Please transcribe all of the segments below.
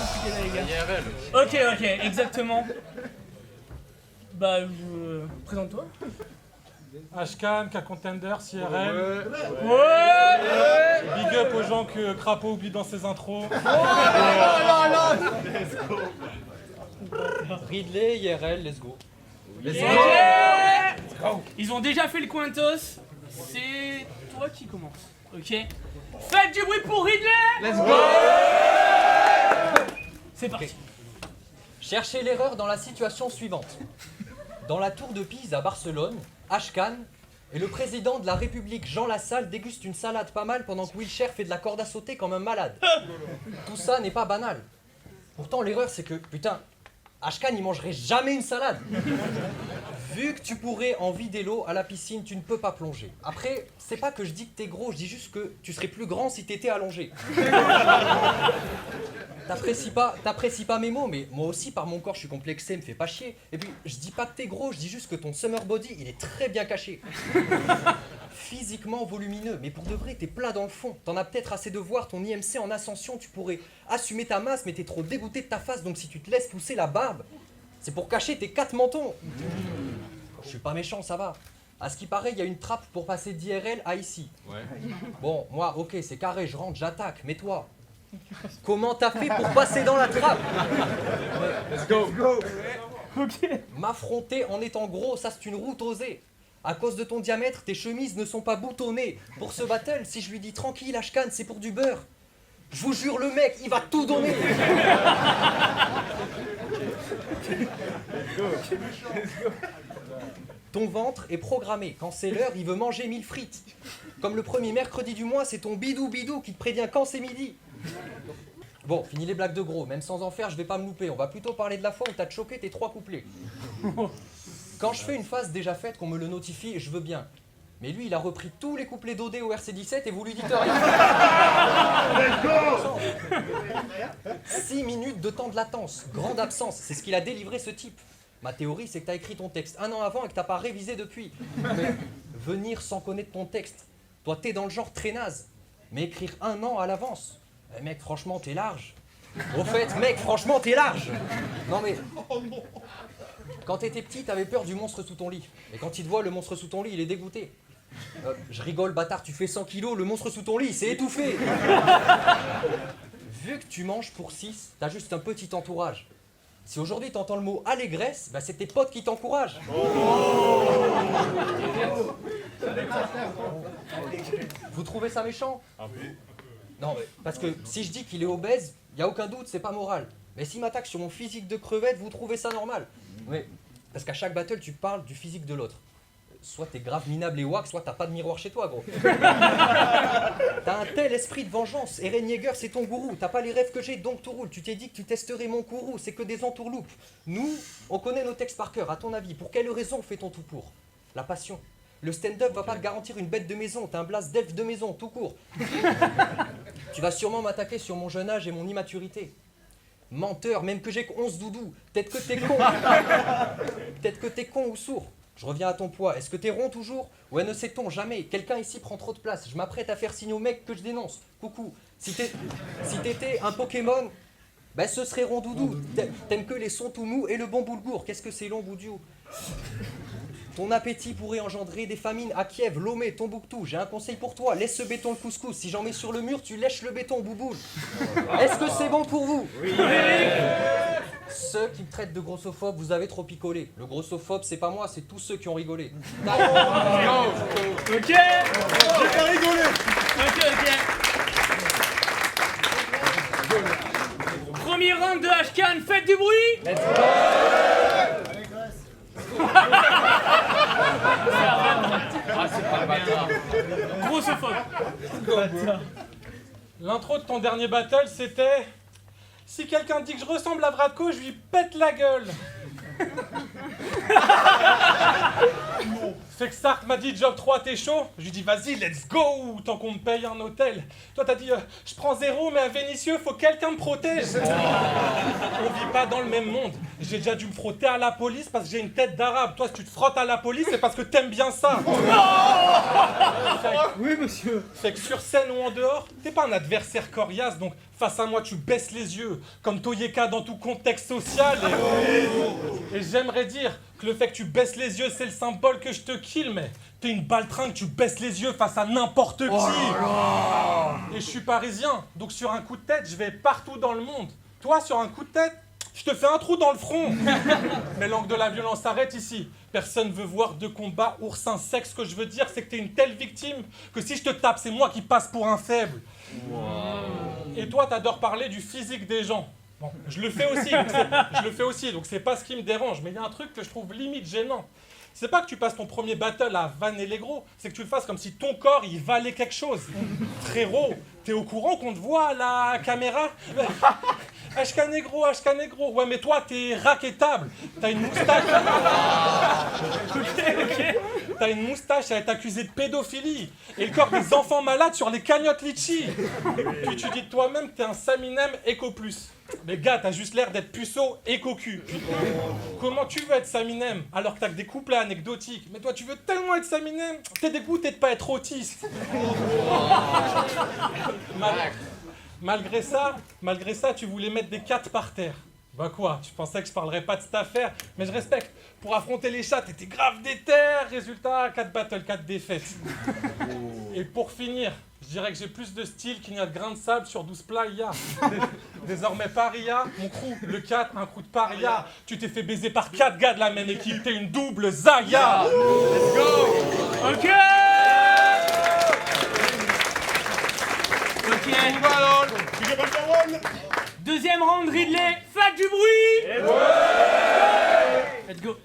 expliquer là, les gars. IRL. Ok, exactement. Bah, présente-toi. Ashcan, K-Contender, CRL. Ouais. Big up aux gens que Crapaud oublie dans ses intros. Ridley, IRL, let's go. Yeah. Ils ont déjà fait le Quintos. C'est toi qui commence. Ok. Faites du bruit pour Ridley. Let's go. C'est parti. Cherchez l'erreur dans la situation suivante. Dans la tour de Pise à Barcelone, Ashcan et le président de la République Jean Lassalle dégustent une salade pas mal pendant que Wilshire fait de la corde à sauter comme un malade. Tout ça n'est pas banal. Pourtant l'erreur c'est que, putain, Ashcan il mangerait jamais une salade. Vu que tu pourrais en vider l'eau à la piscine, tu ne peux pas plonger. Après, c'est pas que je dis que t'es gros, je dis juste que tu serais plus grand si t'étais allongé. T'apprécies pas mes mots, mais moi aussi par mon corps je suis complexé, me fais pas chier. Et puis je dis pas que t'es gros, je dis juste que ton summer body il est très bien caché. Physiquement volumineux, mais pour de vrai t'es plat dans le fond. T'en as peut-être assez de voir ton IMC en ascension, tu pourrais assumer ta masse, mais t'es trop dégoûté de ta face, donc si tu te laisses pousser la barbe, c'est pour cacher tes 4 mentons. Je suis pas méchant, ça va. À ce qui paraît, il y a une trappe pour passer d'IRL à ici. Ouais. Bon, moi, ok, c'est carré, je rentre, j'attaque, mais toi, comment t'as fait pour passer dans la trappe? Let's go. Ok. M'affronter en étant gros, ça c'est une route osée. À cause de ton diamètre, tes chemises ne sont pas boutonnées. Pour ce battle, si je lui dis tranquille, Ashcan, c'est pour du beurre. Je vous jure, le mec, il va tout donner. Ton ventre est programmé. Quand c'est l'heure, il veut manger 1000 frites. Comme le premier mercredi du mois, c'est ton bidou qui te prévient quand c'est midi. Bon, fini les blagues de gros. Même sans en faire, je vais pas me louper. On va plutôt parler de la fois où t'as choqué tes 3 couplets. Quand je fais une phase déjà faite, qu'on me le notifie, je veux bien. Mais lui, il a repris tous les couplets d'OD au RC17 et vous lui dites rien. 6 minutes de temps de latence, grande absence, c'est ce qu'il a délivré ce type. Ma théorie, c'est que t'as écrit ton texte 1 an avant et que t'as pas révisé depuis. Mais venir sans connaître ton texte, toi t'es dans le genre très naze. Mais écrire 1 an à l'avance, mec, franchement, t'es large. Au fait, mec, franchement, t'es large. Non mais... Quand t'étais petit, t'avais peur du monstre sous ton lit. Et quand il te voit, le monstre sous ton lit, il est dégoûté. Je rigole, bâtard, tu fais 100 kilos, le monstre sous ton lit, il s'est étouffé. Vu que tu manges pour 6, t'as juste un petit entourage. Si aujourd'hui t'entends le mot allégresse, bah c'est tes potes qui t'encouragent. Vous trouvez ça méchant? Non, mais parce que si je dis qu'il est obèse, y a aucun doute, c'est pas moral. Mais s'il m'attaque sur mon physique de crevette, vous trouvez ça normal? Mais parce qu'à chaque battle, tu parles du physique de l'autre. Soit t'es grave minable et wack, soit t'as pas de miroir chez toi, gros. T'as un tel esprit de vengeance. Eren Yeager, c'est ton gourou. T'as pas les rêves que j'ai, donc tout roule. Tu t'es dit que tu testerais mon courroux. C'est que des entourloupes. Nous, on connaît nos textes par cœur. À ton avis, pour quelle raison fait-on tout pour? La passion. Le stand-up va pas te garantir une bête de maison. T'as un blast d'elfe de maison, tout court. Tu vas sûrement m'attaquer sur mon jeune âge et mon immaturité. Menteur, même que j'ai 11 doudous. Peut-être que t'es con. Peut-être que t'es con ou sourd. Je reviens à ton poids. Est-ce que t'es rond toujours? Ouais, ne sait-on jamais. Quelqu'un ici prend trop de place. Je m'apprête à faire signe au mec que je dénonce. Coucou. Si t'étais un Pokémon, ben ce serait Rondoudou. T'aimes que les sons tout mous et le bon boulgour. Qu'est-ce que c'est long, Boudiou? Ton appétit pourrait engendrer des famines à Kiev, Lomé, Tombouctou. J'ai un conseil pour toi. Laisse ce béton le couscous. Si j'en mets sur le mur, tu lèches le béton, bouboule. Est-ce que c'est bon pour vous? Oui. Ceux qui me traitent de grossophobe, vous avez trop picolé. Le grossophobe, c'est pas moi, c'est tous ceux qui ont rigolé. Ok. J'ai pas rigolé. Ok. Premier round de Ashcan, faites du bruit. Let's go. C'est pas bâtard. Grossophobe. L'intro de ton dernier battle, c'était... Si quelqu'un dit que je ressemble à Vratko, je lui pète la gueule. Fait que Sark m'a dit job 3 t'es chaud. Je lui dis vas-y let's go tant qu'on me paye un hôtel. Toi t'as dit je prends 0 mais à Vénitieux faut quelqu'un me protège. On vit pas dans le même monde. J'ai déjà dû me frotter à la police parce que j'ai une tête d'arabe. Toi si tu te frottes à la police c'est parce que t'aimes bien ça. Oui monsieur. Fait que sur scène ou en dehors, t'es pas un adversaire coriace donc Face à moi, tu baisses les yeux, comme Toyeka dans tout contexte social. Et j'aimerais dire que le fait que tu baisses les yeux, c'est le symbole que je te kill, mais t'es une baltringue, tu baisses les yeux face à n'importe qui. Et je suis parisien, donc sur un coup de tête, je vais partout dans le monde. Toi, sur un coup de tête, je te fais un trou dans le front. Mais l'angle de la violence s'arrête ici. Personne veut voir de combat oursin sec. Ce que je veux dire, c'est que t'es une telle victime que si je te tape, c'est moi qui passe pour un faible. Et toi, t'adores parler du physique des gens. Bon, je le fais aussi, donc c'est pas ce qui me dérange. Mais il y a un truc que je trouve limite gênant. C'est pas que tu passes ton premier battle à vanner les gros, c'est que tu le fasses comme si ton corps, il valait quelque chose. Frérot, t'es au courant qu'on te voit à la caméra? HK négro. Ouais, mais toi, t'es raquettable. T'as une moustache. T'as une moustache à être accusé de pédophilie. Et le corps des enfants malades sur les cagnottes litchi. Puis tu dis de toi-même que t'es un Saminem Eco Plus. Mais gars, t'as juste l'air d'être puceau et cocu. Comment tu veux être Saminem alors que t'as que des couplets anecdotiques? Mais toi, tu veux tellement être Saminem, t'es dégoûté de pas être autiste. Malgré ça, tu voulais mettre des 4 par terre. Bah quoi, tu pensais que je parlerais pas de cette affaire? Mais je respecte. Pour affronter les chats, t'étais grave déter. Résultat, 4 battles, 4 défaites. Et pour finir, je dirais que j'ai plus de style qu'il n'y a de grains de sable sur 12 playa. Désormais paria, mon crew, le 4, un crew de paria. Tu t'es fait baiser par 4 gars de la même équipe, t'es une double Zaya. Let's go. Ok. Deuxième round, Ridley, faites du bruit. Let's go.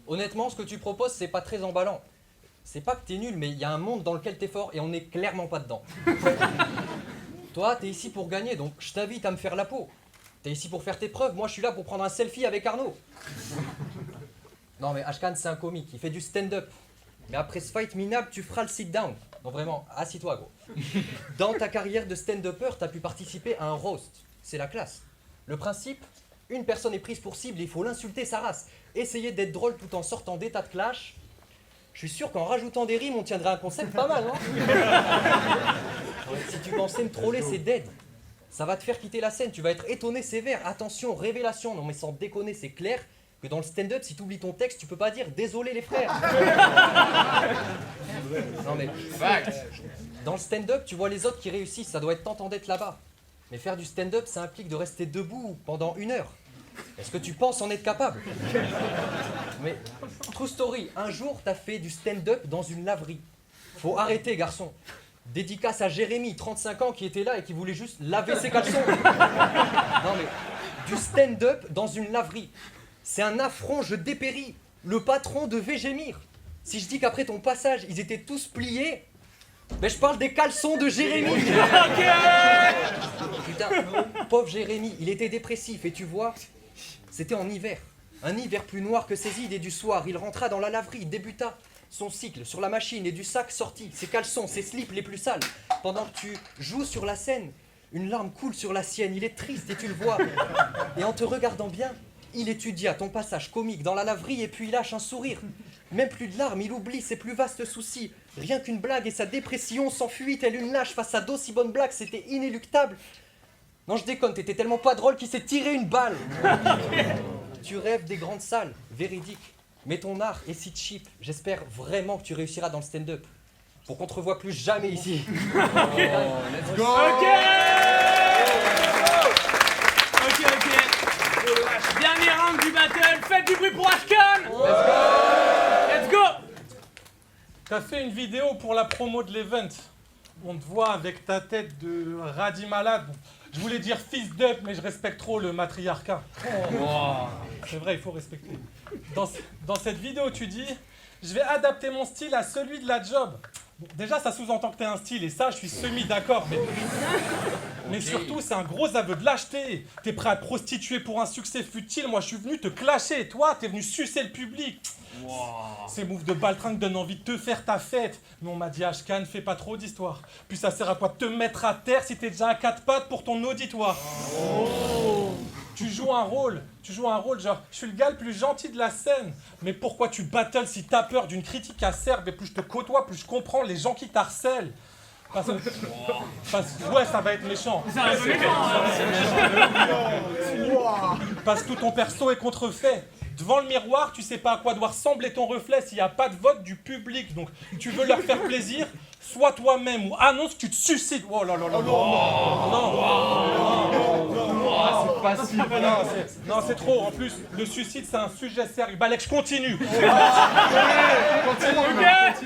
Honnêtement, ce que tu proposes, c'est pas très emballant. C'est pas que t'es nul, mais il y a un monde dans lequel t'es fort et on n'est clairement pas dedans. Toi, t'es ici pour gagner, donc je t'invite à me faire la peau. T'es ici pour faire tes preuves, moi je suis là pour prendre un selfie avec Arnaud. Non mais Ashkan, c'est un comique, il fait du stand-up. Mais après ce fight minable, tu feras le sit-down. Non vraiment, assis-toi gros. Dans ta carrière de stand-upper, t'as pu participer à un roast. C'est la classe. Le principe, une personne est prise pour cible et il faut l'insulter sa race. Essayer d'être drôle tout en sortant d'état de clash. Je suis sûr qu'en rajoutant des rimes, on tiendrait un concept pas mal, non? Si tu pensais me troller, c'est dead. Ça va te faire quitter la scène, tu vas être étonné sévère. Attention, révélation. Non mais sans déconner, c'est clair que dans le stand-up, si tu oublies ton texte, tu peux pas dire « Désolé les frères ». Non mais... Dans le stand-up, tu vois les autres qui réussissent, ça doit être tentant d'être là-bas. Mais faire du stand-up, ça implique de rester debout pendant 1 heure. Est-ce que tu penses en être capable? Mais, true story, un jour, t'as fait du stand-up dans une laverie. Faut arrêter, garçon. Dédicace à Jérémy, 35 ans, qui était là et qui voulait juste laver ses caleçons. Non mais, du stand-up dans une laverie. C'est un affront, je dépéris. Le patron devait gémir. Si je dis qu'après ton passage, ils étaient tous pliés, mais je parle des caleçons de Jérémy. Putain, pauvre Jérémy, il était dépressif et tu vois, c'était en hiver. Un hiver plus noir que ses idées du soir. Il rentra dans la laverie, débuta son cycle sur la machine et du sac sortit ses caleçons, ses slips les plus sales. Pendant que tu joues sur la scène, une larme coule sur la sienne. Il est triste et tu le vois. Et en te regardant bien, il étudia ton passage comique dans la laverie et puis il lâche un sourire. Même plus de larmes, il oublie ses plus vastes soucis. Rien qu'une blague et sa dépression s'enfuit telle une lâche face à d'aussi bonnes blagues, c'était inéluctable. Non, je déconne, t'étais tellement pas drôle qu'il s'est tiré une balle. Tu rêves des grandes salles, véridique. Mais ton art est si cheap. J'espère vraiment que tu réussiras dans le stand-up. Pour qu'on te revoie plus jamais ici. Let's go. Ok. Dernier round du battle, faites du bruit pour Ashkan. Let's go. T'as fait une vidéo pour la promo de l'event. On te voit avec ta tête de radis malade. Bon, je voulais dire fils d'up, mais je respecte trop le matriarcat. C'est vrai, il faut respecter. Dans cette vidéo, tu dis « Je vais adapter mon style à celui de la job ». Bon, déjà, ça sous-entend que t'as un style, et ça, je suis semi-d'accord. Mais surtout, c'est un gros aveu de lâcheté. T'es prêt à te prostituer pour un succès futile. Moi, je suis venu te clasher. Et toi, t'es venu sucer le public. Ces moves de baltringue donnent envie de te faire ta fête. Mais on m'a dit, Ashkan, fais pas trop d'histoire. Puis ça sert à quoi de te mettre à terre si t'es déjà à 4 pattes pour ton auditoire. Tu joues un rôle genre, je suis le gars le plus gentil de la scène. Mais pourquoi tu battles si t'as peur d'une critique acerbe? Et plus je te côtoie, plus je comprends les gens qui t'harcèlent. Ouais, ça va être méchant. C'est un peu méchant. Parce que tout ton perso est contrefait. Devant le miroir, tu sais pas à quoi doit ressembler ton reflet s'il n'y a pas de vote du public. Donc, tu veux leur faire plaisir, sois toi-même ou annonce que tu te suicides. Oh là là là. Non, c'est trop. En plus, le suicide, c'est un sujet sérieux. Balek, je continue.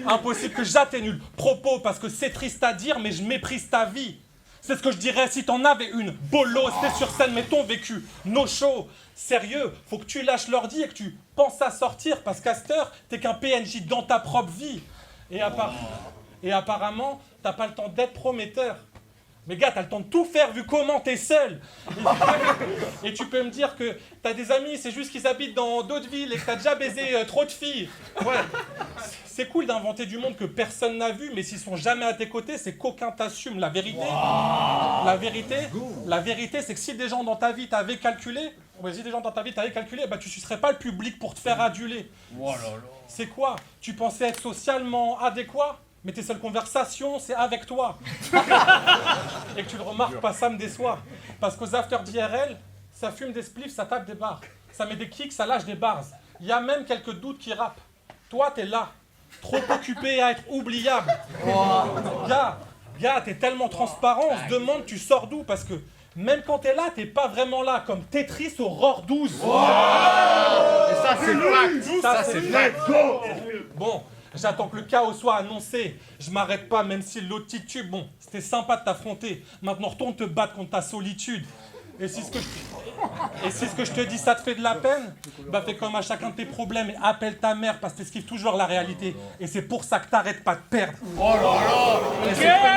Impossible que j'atténue le propos parce que c'est triste à dire, mais je méprise ta vie. C'est ce que je dirais si t'en avais une. Bolos, t'es sur scène, mais ton vécu. No show. Sérieux, faut que tu lâches l'ordi et que tu penses à sortir parce qu'à cette heure, t'es qu'un PNJ dans ta propre vie. Et apparemment, t'as pas le temps d'être prometteur. Mais gars, t'as le temps de tout faire vu comment t'es seul. Et tu peux me dire que t'as des amis, c'est juste qu'ils habitent dans d'autres villes et que t'as déjà baisé trop de filles. Ouais. C'est cool d'inventer du monde que personne n'a vu, mais s'ils sont jamais à tes côtés, c'est qu'aucun t'assume. La vérité, c'est que si des gens dans ta vie t'avaient calculé, bah, tu sucerais pas le public pour te faire aduler. C'est quoi? Tu pensais être socialement adéquat? Mais tes seules conversations, c'est avec toi. Et que tu le remarques pas, ça me déçoit. Parce qu'aux after d'IRL, ça fume des spliffs, ça tape des barres. Ça met des kicks, ça lâche des bars. Il y a même quelques doutes qui rappent. Toi, t'es là, trop occupé à être oubliable. Gars, t'es tellement transparent, on se demande tu sors d'où. Parce que même quand t'es là, t'es pas vraiment là. Comme Tetris au ROR 12. Et ça, c'est fact. Ça, c'est fact. Bon. J'attends que le chaos soit annoncé. Je m'arrête pas, même si l'autre titube, bon, c'était sympa de t'affronter. Maintenant, retourne te battre contre ta solitude. Et si ce que je te dis, ça te fait de la peine, bah fais comme à chacun de tes problèmes et appelle ta mère parce que t'esquives toujours la réalité. Et c'est pour ça que t'arrêtes pas de perdre. Oh là là.